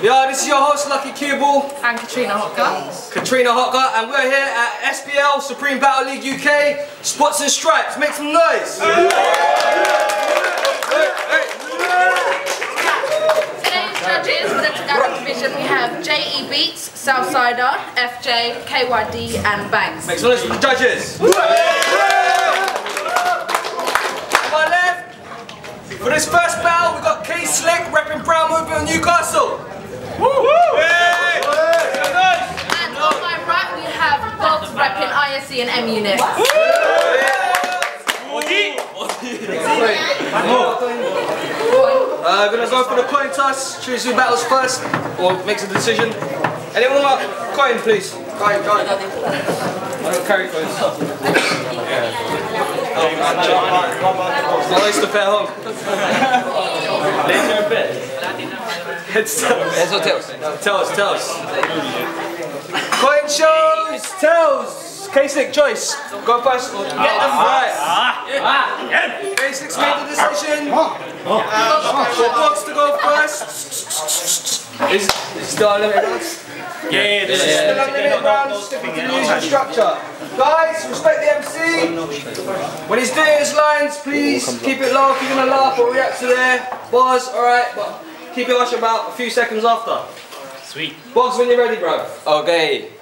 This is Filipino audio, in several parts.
Yo, this is your host Lucky Cubel and Katrina Hotker. And we're here at SBL Supreme Battle League UK. Spots and Stripes, make some noise. Today's judges for the Tagalog division we have J.E. Beats, Southsider, FJ, KYD and Banks. Make some noise for the judges. On my left, for this first battle we got K Slick repping Brown Movement of Newcastle. And on my right we have Bobs repping ISC and M Unit. Gonna go for the coin toss, choose who battles first, or makes a decision. Anyone want a coin, please? Coin. I don't carry coins. It's not nice to pay at home. Heads or tails? Tails. Coin shows, tails. K-Slick choice. Go first. Get them right. K-Slick's made the decision. For Box to go first. Is still unlimited rounds? Yeah. Still unlimited rounds. Sticking to the usual structure. Guys, respect the MC. When he's doing his lines, please keep it low if you're gonna laugh or react to their bars. Alright, but keep it hush about a few seconds after. Sweet. Box when you're ready, bro. Okay.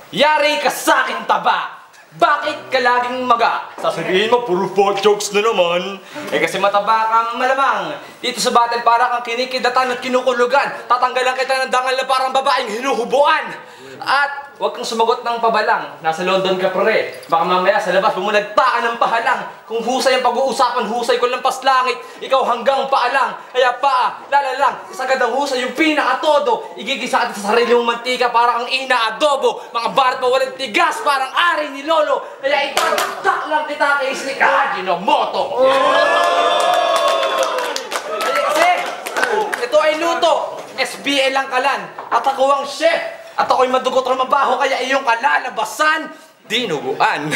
Yari ka sa akin, taba! Bakit ka laging maga? Sasabihin mo, puro fart jokes na naman. Eh kasi mataba kang malamang. Dito sa battle para kang kinikidatan at kinukulugan. Tatanggalan kita ng dangal na parang babaeng hinuhubuan. At huwag kang sumagot ng pabalang. Nasa London ka pre. Baka mamaya sa labas bumunagtaan ng pahalang. Kung husay ang pag-uusapan, husay ko lampas langit. Ikaw hanggang paalang. Kaya paa, lalalang. Isagad ang husay yung pinakatodo. Igigisa ka sa sarili mong mantika para kang ina-adobo. Mga barat mawalang tigas parang ari ni Lolo. Kaya ipagtak lang kita kay Slick Ajinomoto. Kasi ito ay luto. SBL lang kalan. At ako ang chef. At ako'y madugot o mabaho, kaya iyong kalalabasan, dinuguan.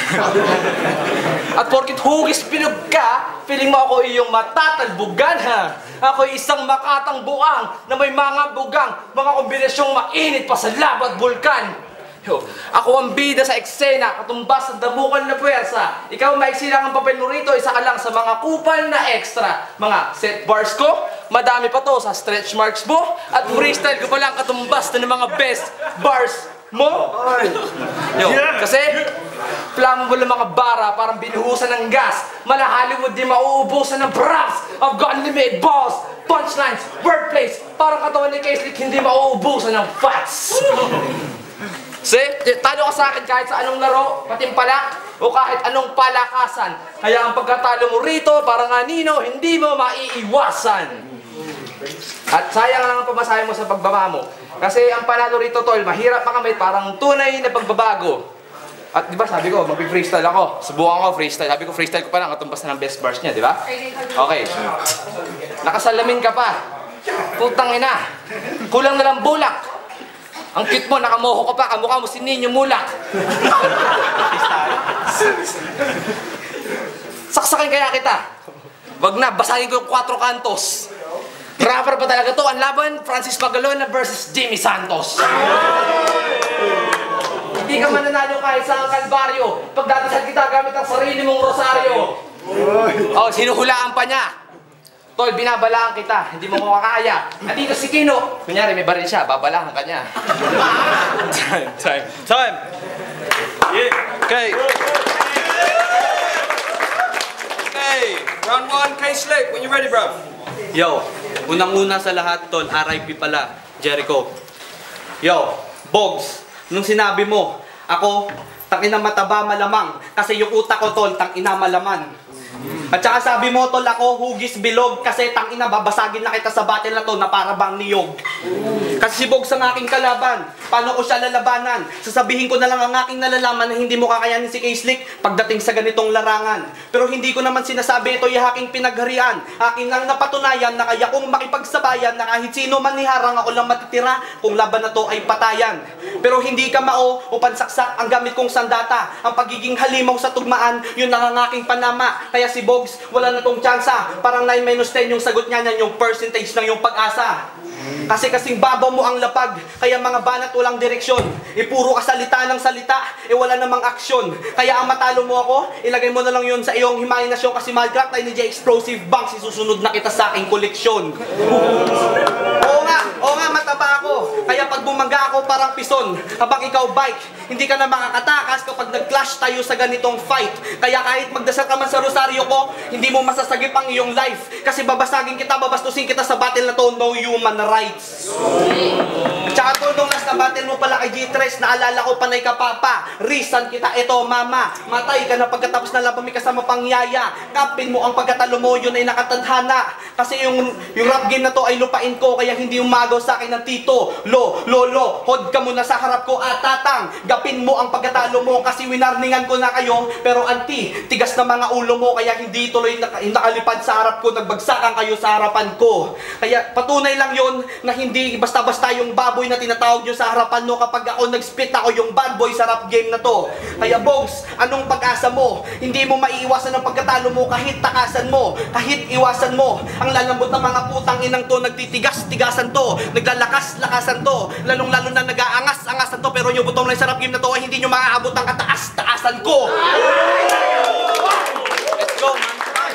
At porkit hugis pinug ka, feeling mo ako iyong matatalbugan, ha? Ako'y isang makatang buang na may mga bugang, mga kombinasyong mainit pa sa lava at bulkan. Yo, ako ang bida sa eksena, katumbas ng damukan na puwersa. Ikaw maiksi lang ang papel mo rito, isa ka lang sa mga kupal na extra. Mga set bars ko, madami pa to sa stretch marks mo. At freestyle ko pa lang katumbas na ng mga best bars mo. Yo, kasi plamo mo lang mga bara, parang binuhusan ng gas. Mala Hollywood di mauubusan ng props. I've got unlimited balls, punchlines, wordplays. Parang katawan ni K-Slick hindi mauubusan ng fats. See, talo ka sa akin kahit sa anong laro, patimpalak, o kahit anong palakasan. Kaya ang pagkatalo mo rito, parang anino, hindi mo maiiwasan. At sayang lang ang pamasahe mo sa pagbaba mo. Kasi ang panalo rito, tol, mahirap makamit, parang tunay na pagbabago. At di ba sabi ko, mag-freestyle ako. Subukan ko freestyle. Sabi ko, freestyle ko pa lang, katumbas na ng best bars niya, di ba? Okay. Nakasalamin ka pa. Putang ina. Kulang na lang bulak. Ang cute mo, nakamoho ka pa, kamukha mo si Ninyo Mulak. Saksakin kaya kita. Wag na, basagin ko yung 4 kantos. Rapper pa talaga to. Ang laban, Francis Pagalona versus Jimmy Santos. Hindi ka mananalo kahit sa kalbaryo. Pagdadasal kita gamit ang sarili mong rosaryo. Oh, sinuhulaan pa niya. Tol, binabalaan kita, hindi mo makakaya. At dito si Kino, kunyari may baril siya, babalahan ka niya. Time! Yeah. Okay, round 1, K-Slick, when you ready, bro? Yo, unang-una sa lahat, tol, RIP pala, Jericho. Yo, Bogs, nung sinabi mo, ako, tangina mataba malamang, kasi yung utak ko, tol, tangina malaman. At saka sabi mo, tol, ako hugis bilog kasi tangina babasagin na kita sa battle na to na para bang niyog. Kasi si Bogs ang aking kalaban, paano ko siya lalabanan? Sasabihin ko na lang ang aking nalalaman na hindi mo kakayanin si K-Slick pagdating sa ganitong larangan. Pero hindi ko naman sinasabi ito yung aking pinagharian. Akin lang napatunayan na kaya kong makipagsabayan na kahit sino man niharang ako lang matitira kung laban na to ay patayan. Pero hindi ka mao o pansaksak ang gamit kong sandata. Ang pagiging halimaw sa tugmaan, yun lang ang aking panama. Kaya si Bogs, wala na tong tsansa. Parang 9-10 yung sagot niya niyan, yung percentage ng yung pag-asa. Kasi kasing babaw mo ang lapag, kaya mga banat walang direksyon. Puro ka salita ng salita, wala namang aksyon. Kaya ang matalo mo ako, ilagay mo na lang yun sa iyong imahinasyon. Kasi mahal crack tayo ni J Explosive Banks, isusunod na kita sa aking koleksyon. Oo nga, mataba ako. Kaya pag bumangga ako parang pison. Habang ikaw bike, hindi ka na makakatakas kapag nag-clash tayo sa ganitong fight. Kaya kahit magdasal ka man sa rosaryo ko, hindi mo masasagip ang iyong life. Kasi babasagin kita, babastusin kita sa battle na to, no human rights. Tsaka tol, nung last na battle mo pala kay G-Tres, naalala ko panay ka papa. Reason kita, eto mama. Matay ka na pagkatapos na laban may kasama pang yaya. Kapin mo ang pagkatalo mo, yun ay nakatadhana. Kasi yung rap game na to ay lupain ko, kaya hindi umagaw sa akin ng tito. Lolo, hod ka muna sa harap ko at tatang. Gapin mo ang pagkatalo mo kasi winarningan ko na kayo. Pero anti, tigas na mga ulo mo, kaya hindi tuloy nakalipad sa harap ko. Nagbagsakan kayo sa harapan ko. Kaya patunay lang yon na hindi basta-basta yung baboy na tinatawag nyo sa harapan no. Kapag ako nag-spit, ako yung bad boy sa rap game na to. Kaya Bogs, anong pag-asa mo? Hindi mo maiiwasan ang pagkatalo mo kahit takasan mo, kahit iwasan mo. Ang lalambot ng mga putang inang to, nagtitigas-tigasan to, naglalakas-lakasan to, lalong-lalo na nag-aangas-angasan to. Pero yung butong lang sa rap game na to ay hindi nyo maaabot ang kataas-taasan ko. Let's go, man.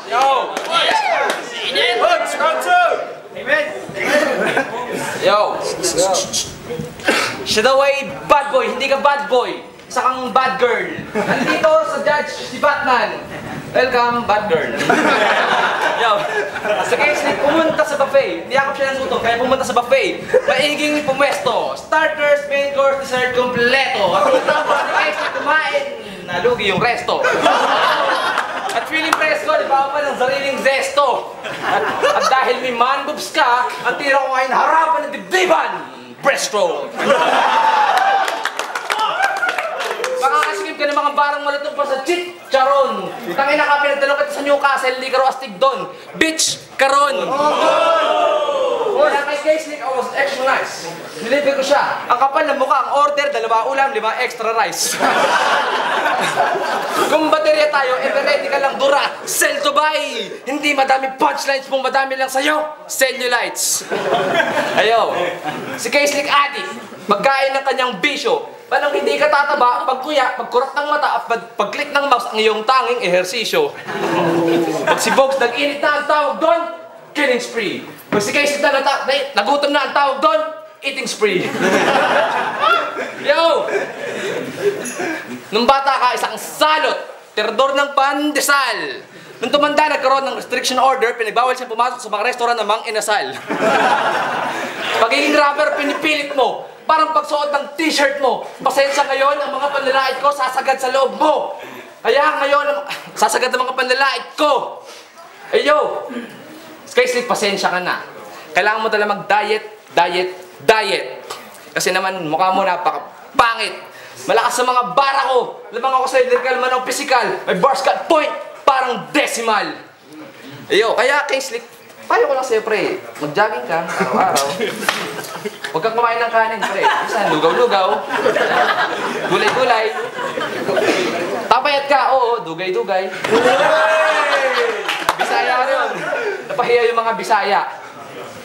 Yo! Hoods, round 2! Amen. Yo! Siya daw ay bad boy, hindi ka bad boy. Isa kang bad girl. Nandito sa judge si Batman. Welcome, bad girl. Yo! Sa case ni pumunta sa buffet. Hindi ako siya ng suto, kaya pumunta sa buffet. Maiging pumwesto. Starters, main course, dessert, kompleto. At tapos ni case ni kumain, nalugi yung resto. At feeling presko, di ba pa ng sariling zesto. At dahil may man boobs ka, ang tira ko ngayon harapan ng dibdiban. Breaststroke. Makakasikip ka ng mga barang malutong pa sa chicharon. Tangina ka, pinagdalo kita sa Newcastle, di ka ro astig doon. Bitch, karon. Kaya kay K-Slick, I was extra nice. Nilibig ko siya. Ang kapal ng mukha, ang order, 2 ulam, 5 extra rice. Kung baterya tayo, ready ka lang dura. Sell to buy. Hindi madami punchlines mong madami lang sa'yo. Cellulites. Ayo. Si K-Slick addict. Magkain ng kanyang bisyo. Paano hindi ka tataba, pagkuya, pagkurap ng mata, at pag-click ng mouse ang iyong tanging ehersisyo. Pag si Bogs nag-init na ang tawag doon, killing spree. Pag si Casey na nagutom na ang tawag doon, eating spree. Yo! Nung bata ka, isang salot, terador ng pandesal. Nung tumanda, nagkaroon ng restriction order, pinagbawal siya pumasok sa mga restaurant na mang inasal. Pagiging rapper, pinipilit mo. Parang pagsuot ng t-shirt mo. Pasensya ngayon, ang mga panlalait ko sasagad sa loob mo. Kaya ngayon, sasagad ang mga panlalait ko. Ay yo! Skyslip, pasensya ka na. Kailangan mo talaga mag-diet, diet. Kasi naman, mukha mo napaka-pangit. Malakas sa mga bara ko. Lamang ako sa lyrical man o physical. May bars cut point, parang decimal. Ayo, kaya Kingsley, payo ko lang sa'yo, pre. Mag-jogging ka, araw-araw. Huwag kang kumain ng kanin, pre. Isa, lugaw-lugaw. Gulay-gulay. Tapayat ka, oo, dugay-dugay. Bisaya rin. Napahiya yung mga Bisaya.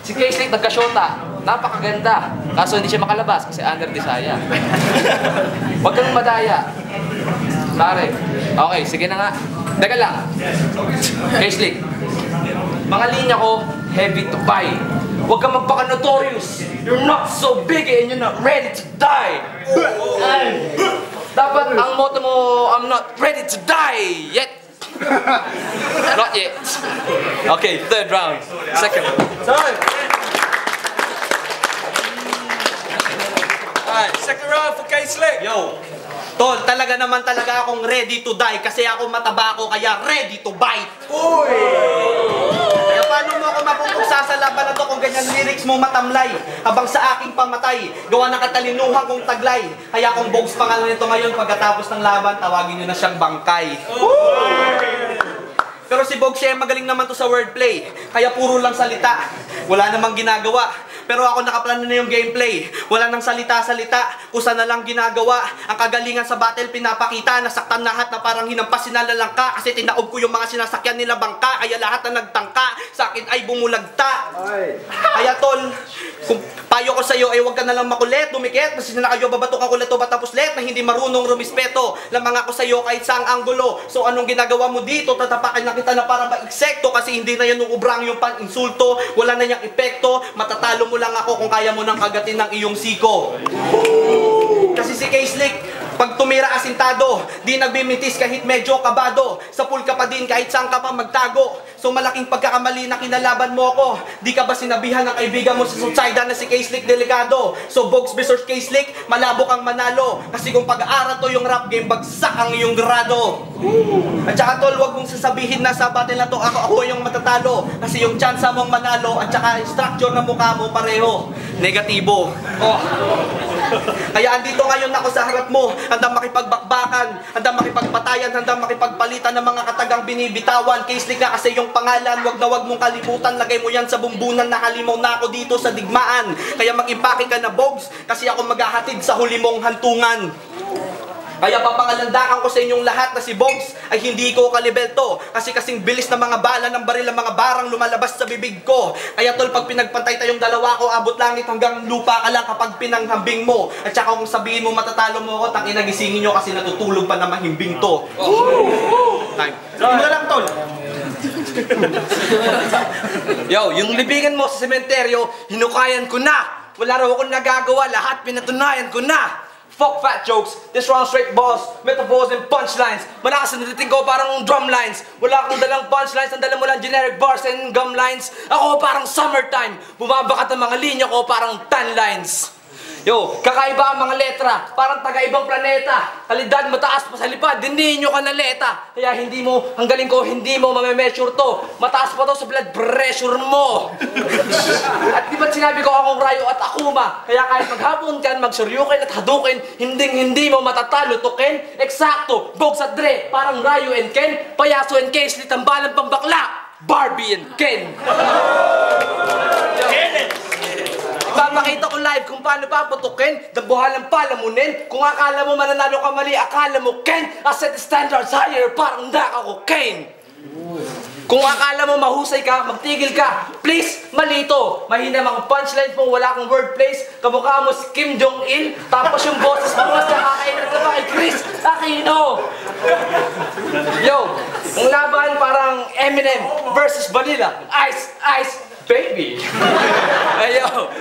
Si K-Slick nagka-shota. Napakaganda. Kaso hindi siya makalabas kasi under Bisaya. Huwag kang madaya. Pare. Okay, sige na nga. Teka lang. K-Slick. Mga linya ko, heavy to buy. Huwag kang magpaka-notorious. You're not so big and you're not ready to die. Dapat ang motto mo, I'm not ready to die yet. Not yet. Okay, third round. Second. Time. Alright, second round for K-Slick. Yo! Tol, talaga akong ready to die kasi ako mataba ako kaya ready to bite. Uy! Kaya paano mo ako mapupuksa sa laban na to kung ganyan lyrics mo matamlay habang sa aking pamatay, gawa ng katalinuhan kong taglay. Kaya kung Bogs pangalan nito ngayon pagkatapos ng laban, tawagin nyo na siyang bangkay. Pero si Bogs siya magaling naman to sa wordplay, kaya puro lang salita. Wala namang ginagawa. Pero ako nakaplano na yung gameplay. Wala nang salita-salita, kusa na lang ginagawa. Ang kagalingan sa battle pinapakita. Nasaktan lahat na parang hinampas sinalalangka. Kasi tinaob ko yung mga sinasakyan nila bangka. Kaya lahat na nagtangka sa akin ay bumulagta. Kaya tol, kung payo ko sa'yo ay huwag ka nalang makulit, dumikit. Kasi na kayo babatok ang kulit o batapuslet na hindi marunong rumispeto. Lamang ako sa'yo kahit saang anggulo. So anong ginagawa mo dito? Tatapakin na kita na para ma-eksekto. Kasi hindi na yan nung ubrang yung pan-insulto. Wala na niyang epekto. Matatalo mo lang ako kung kaya mo nang kagatin ng iyong siko. Kasi si K-Slick, pag tumira asintado, di nagbimitis kahit medyo kabado. Sa pool ka pa din kahit saan ka pa magtago. So malaking pagkakamali na kinalaban mo ako. Di ka ba sinabihan ng kaibigan mo sa Sutsayda na si K-Slick delikado? So Bogs vs K-Slick, malabo kang manalo. Kasi kung pag-aaral to yung rap game, bagsak ang iyong grado. At saka tol, wag mong sasabihin na sa battle na to ako yung matatalo. Kasi yung chance mong manalo at saka structure na mukha mo pareho negatibo. Kaya andito ngayon ako sa harap mo, handang makipagbakbakan, handang makipagpatayan, handang makipagpalitan ng mga katagang binibitawan. K-Slick na kasi yung pangalan, wag na wag mong kalimutan. Lagay mo yan sa bumbunan, nakalimaw na ako dito sa digmaan. Kaya mag-impake ka na Bogs, kasi ako maghahatid sa huli mong hantungan. Kaya papangalandakan ko sa inyong lahat na si Bogs ay hindi ko kalibelto. Kasi kasing bilis ng mga bala ng baril ng mga barang lumalabas sa bibig ko. Kaya tol, pag pinagpantay tayong dalawa ko, abot langit hanggang lupa ka lang kapag pinanghambing mo. At saka kung sabihin mo matatalo mo ako, tangina gisingin nyo kasi natutulog pa na mahimbing to. Time. Hindi mo lang tol. Yo, yung libingan mo sa sementeryo, hinukayan ko na. Wala raw akong nagagawa, lahat pinatunayan ko na. Fuck fat jokes, this round straight balls, metaphors and punchlines. Malakas ang dating ko parang drum lines. Wala akong dalang punchlines, ang dala mo lang generic bars and gum lines. Ako parang summertime, bumabakat ang mga linya ko parang tan lines. Yo, kakaiba ang mga letra, parang taga-ibang planeta. Kalidad mataas pa sa lipad, hindi nyo kanaleta. Kaya hindi mo, ang galing ko, hindi mo mame-measure to. Mataas pa to sa blood pressure mo. At di ba't sinabi ko akong Rayo at Akuma? Kaya kahit maghapon kan, magsuryukin at hadukin, hindi mo matatalo to Ken. Eksakto, Bogs at Dre, parang Rayo and Ken. Payaso and K-Slick, tambalang pambakla, Barbie and Ken. Papakita ko live kung paano paputukin, dabuhalang palamunin. Kung akala mo mananalo ka mali, akala mo Ken. I set the standards higher, parang naka-cocaine. Kung akala mo mahusay ka, magtigil ka. Please, malito. Mahina mga punchlines mo, wala kang wordplays. Kamukha mo si Kim Jong-il, tapos yung boses mo mas nakakainan ka kay Chris Aquino. Yo, ang laban parang Eminem versus Vanilla. Ice, ice, baby. Ayo,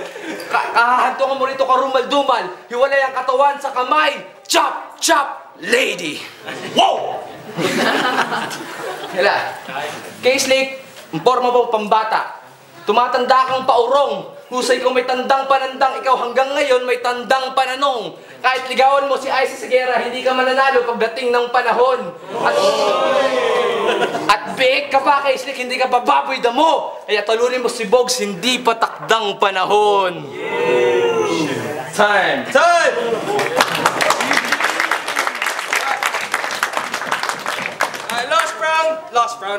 kahantungan mo rito karumal-dumal. Hiwalay ang katawan sa kamay. Chop, chop, lady. Wow! Hila, K-Slick, ang forma mo pambata. Tumatanda kang paurong. Husay kung may tandang panandang, ikaw hanggang ngayon may tandang pananong. Kahit ligawan mo si Icy Seguera, hindi ka mananalo pagdating ng panahon. At biik ka pa, K-Slick, hindi ka bababoy damo. Kaya talunin mo si Bogs, hindi pa takdang panahon. Time! Time!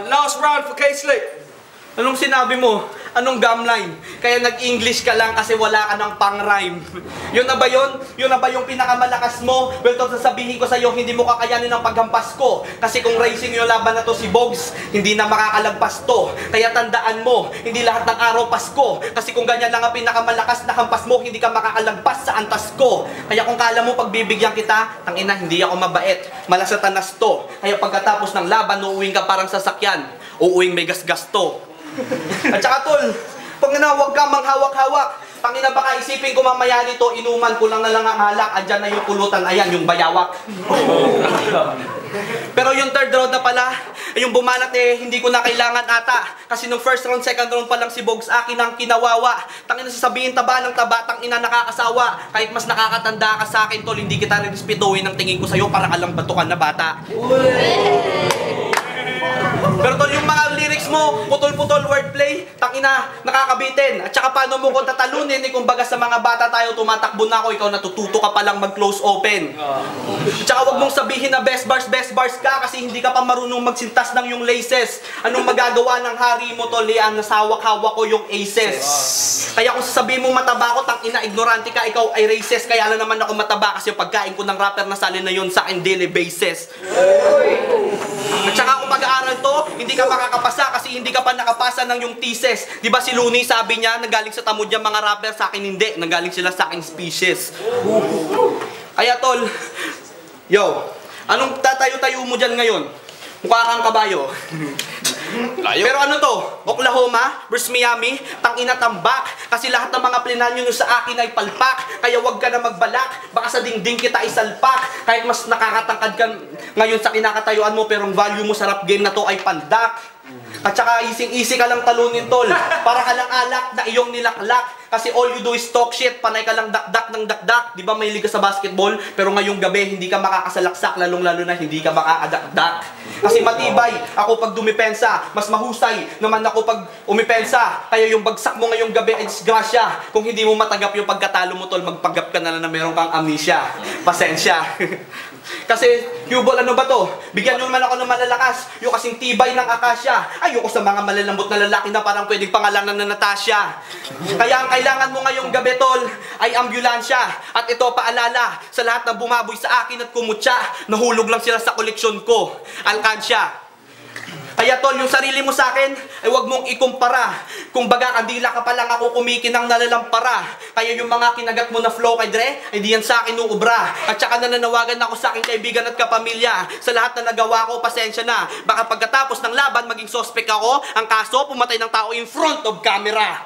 Last round for K-Slick. Anong sinabi mo? Anong gumline? Kaya nag-English ka lang kasi wala ka ng pang-rhyme. Yun na ba yun? Yun na ba yung pinakamalakas mo? Well, to sasabihin ko sa'yo, hindi mo kakayanin ang paghampas ko. Kasi kung racing yung laban na to si Bogs, hindi na makakalagpas to. Kaya tandaan mo, hindi lahat ng araw Pasko. Kasi kung ganyan lang ang pinakamalakas na hampas mo, hindi ka makakalagpas sa antas ko. Kaya kung kala mo pagbibigyan kita, tangina, hindi ako mabait. Malas sa tanas to. Kaya pagkatapos ng laban, uuwing ka parang sasakyan. Uuwing may gasgas to. At saka tol, pag nanawag ka manghawak-hawak, tangina baka isipin ko mamaya nito, inuman ko lang na lang ang halak, andyan na yung pulutan, ayan yung bayawak. Pero yung third round na pala, yung bumanat hindi ko na kailangan ata. Kasi nung first round, second round pa lang si Bogs akin ang kinawawa. Tangina sasabihin taba ng taba, tangina nakakasawa. Kahit mas nakakatanda ka sa akin tol, hindi kita respetuhin ang tingin ko sa'yo para ka lang batukan na bata. Pero tol, yung mga lyrics mo, putol-putol wordplay, tangina, nakakabitin. At saka paano mo ko tatalunin, kumbaga sa mga bata tayo, tumatakbo na ako, ikaw natututo ka palang mag-close open. At saka wag mong sabihin na best bars ka kasi hindi ka pa marunong magsintas ng yung laces. Anong magagawa ng hari mo, tol? Ang nasawak-hawak ko yung aces. Kaya kung sasabihin mo mataba ko, tangina, ignorante ka, ikaw ay racist. Kaya lang naman ako mataba kasi yung pagkain ko ng rapper na salin na yun sa akin daily basis. At saka kung pag-aaral to, hindi ka makakapasa kasi hindi ka pa nakapasa ng yung thesis. Di ba si Looney sabi niya, nanggaling sa tamod niya mga rapper, sa akin hindi. Nanggaling sila sa aking species. Kaya tol, yo, anong tatayo-tayo mo dyan ngayon? Mukha kang kabayo. Pero ano to? Oklahoma versus Miami, tangina tambak. Kasi lahat ng mga plinanyo nyo sa akin ay palpak. Kaya wag ka na magbalak, baka sa dingding kita isalpak. Kahit mas nakakatangkad ka ngayon sa kinakatayuan mo, pero ang value mo sa rap game na to ay pandak. At saka easy ka lang talunin, tol. Para ka lang alak na iyong nilaklak. Kasi all you do is talk shit, panay ka lang dakdak ng dakdak. Di ba may liga sa basketball? Pero ngayong gabi, hindi ka makakasalaksak, lalong-lalo na hindi ka makakadakdak. Kasi matibay ako pag dumipensa, mas mahusay naman ako pag umipensa. Kaya yung bagsak mo ngayong gabi ay disgrasya. Kung hindi mo matanggap yung pagkatalo mo, tol, magpanggap ka na lang na meron kang amnesia. Pasensya. Kasi, Q-Ball, ano ba to? Bigyan nyo naman ako ng malalakas. Yung kasing tibay ng akasya. Ayoko sa mga malalambot na lalaki na parang pwedeng pangalanan na Natasha. Kaya ang kailangan mo ngayong gabi, tol, ay ambulansya. At ito paalala sa lahat na bumaboy sa akin at kumutya. Nahulog lang sila sa koleksyon ko. Alkansya. Kaya tol, yung sarili mo sa akin ay wag mong ikumpara. Kung baga kandila ka pa lang ako kumikinang nalalampara. Kaya yung mga kinagat mo na flow kay Dre, hindi yan sa akin uubra. At saka nananawagan ako sa aking kaibigan at kapamilya. Sa lahat na nagawa ko, pasensya na. Baka pagkatapos ng laban, maging suspect ako. Ang kaso, pumatay ng tao in front of camera.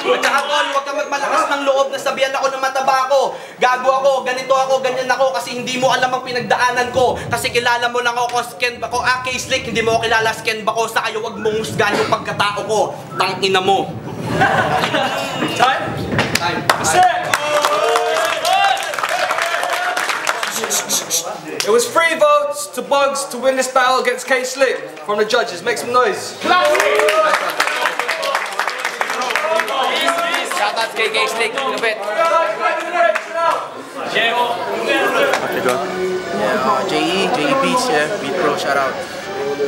At saka tol, huwag kang magmalakas ng loob na sabihan ako na mataba ako. Gago ako, ganito ako, ganyan ako kasi hindi mo alam ang pinagdaanan ko. Kasi kilala mo lang ako, scan ba ko, K-Slick, hindi mo ako kilala, scan ba ko, sa kayo huwag mong husgahan yung pagkatao ko. Tangina mo. Time? Time. It was 3 votes to Bugs to win this battle against K-Slick from the judges. Make some noise. Shoutouts kay K-Slick, lupit. JE Beats, yeah, Beat Pro, shout out.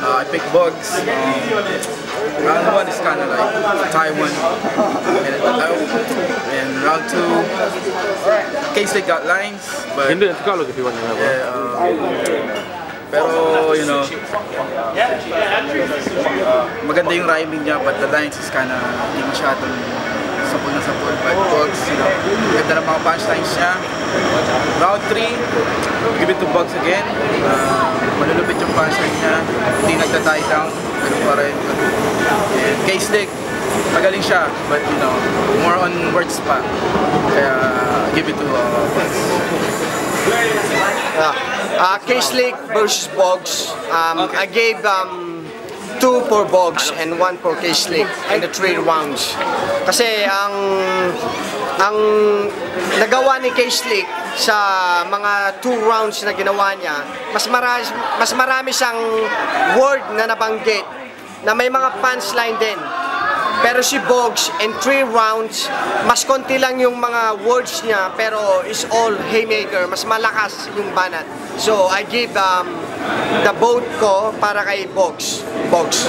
I picked Bugs. Round 1 is kind of like Taiwan. And round 2, K-Slick got lines, but pero, you know, maganda yung rhyming niya, but the lines is kind of hindi masyadong sapul na sapul. But Bugs, you know, ganda ng mga punchlines niya. Round 3, give it to Bugs again. Malulupit yung punchline niya, hindi nagtatay down, ganun pa rin. And K-Slick, magaling siya, but you know, more on words pa. Kaya give it to Bugs. K-Slick versus Bugs. I gave 2 for Bugs and 1 for K-Slick in the 3 rounds. Kasi ang nagawa ni K-Slick sa mga 2 rounds na ginawa niya, mas marami siyang word na nabanggit na may mga punchline din. Pero si Bugs, in 3 rounds, mas konti lang yung mga words niya, pero is all haymaker, mas malakas yung banat. So, I give the vote ko para kay Bugs. Bugs.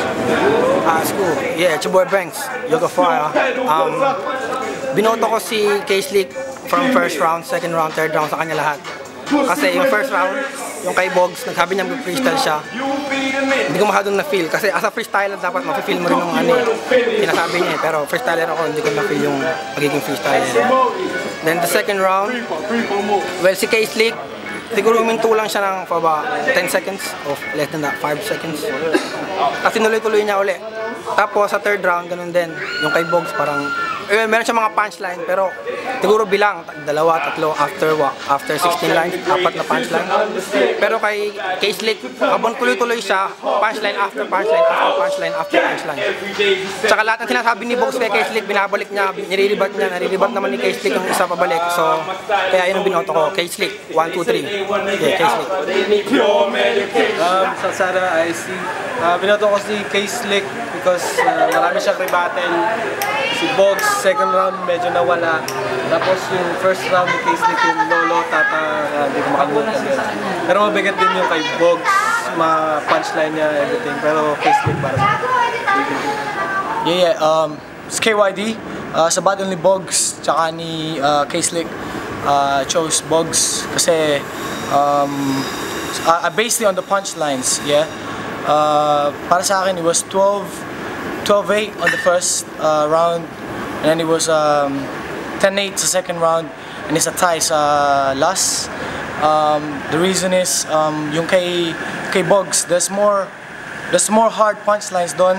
School. Yeah, it's your boy Banks, Yoga Fire. Binoto ko si K-Slick from first round, second round, third round, sa kanya lahat. Kasi yung first round, yung kay Bugs, nagsabi niya mag-freestyle siya. Hindi ko masyadong na-feel. Kasi as a freestyler, dapat ma-feel mo rin yung sinasabi niya. Pero freestyler ako, hindi ko na-feel yung magiging freestyler. Then the second round, well, si K-Slick, siguro uminto lang siya ng for about 10 seconds or less than that, 5 seconds. Kasi nuloy-tuloy niya uli. Tapos sa third round, ganun din. Yung kay Bugs, parang meron siya mga punchline, pero siguro bilang, 2, 3, after 16 lines, 4 na punchline. Pero kay K-Slick, habang tuloy-tuloy siya, punchline after punchline, after punchline, after punchline. Tsaka lahat ng sinasabi ni Bogs kay K-Slick, binabalik niya, niriribat niya, nariribat naman ni K-Slick yung isa pabalik. So, kaya yun ang binoto ko, K-Slick, 1, 2, 3. Yeah, K-Slick. Sa Sara IC, binoto ko si K-Slick because marami siyang rebattle. Si Bogs, second round medyo nawala. Tapos yung first round ni K-Slick, yung Lolo, Tata, hindi ko makalimutan yun. Pero mabigat din yung kay Bogs, ma-punchline niya, everything. Pero K-Slick parang. It's KYD. Sa battle ni Bogs, tsaka ni K-Slick, chose Bogs kasi based on the punchlines, yeah. Para sa akin, it was 12-8 on the first round, and then it was 10-8 sa second round, and it's a tie sa last. The reason is yung kay Bogs, there's more hard punchlines doon.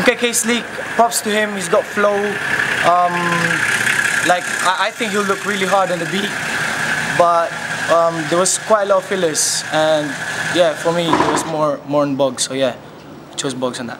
Yung kay K-Slick, props to him, he's got flow. Like I think he'll look really hard on the beat, but there was quite a lot of fillers, and yeah, for me it was more on Bogs. So yeah, I chose Bogs on that.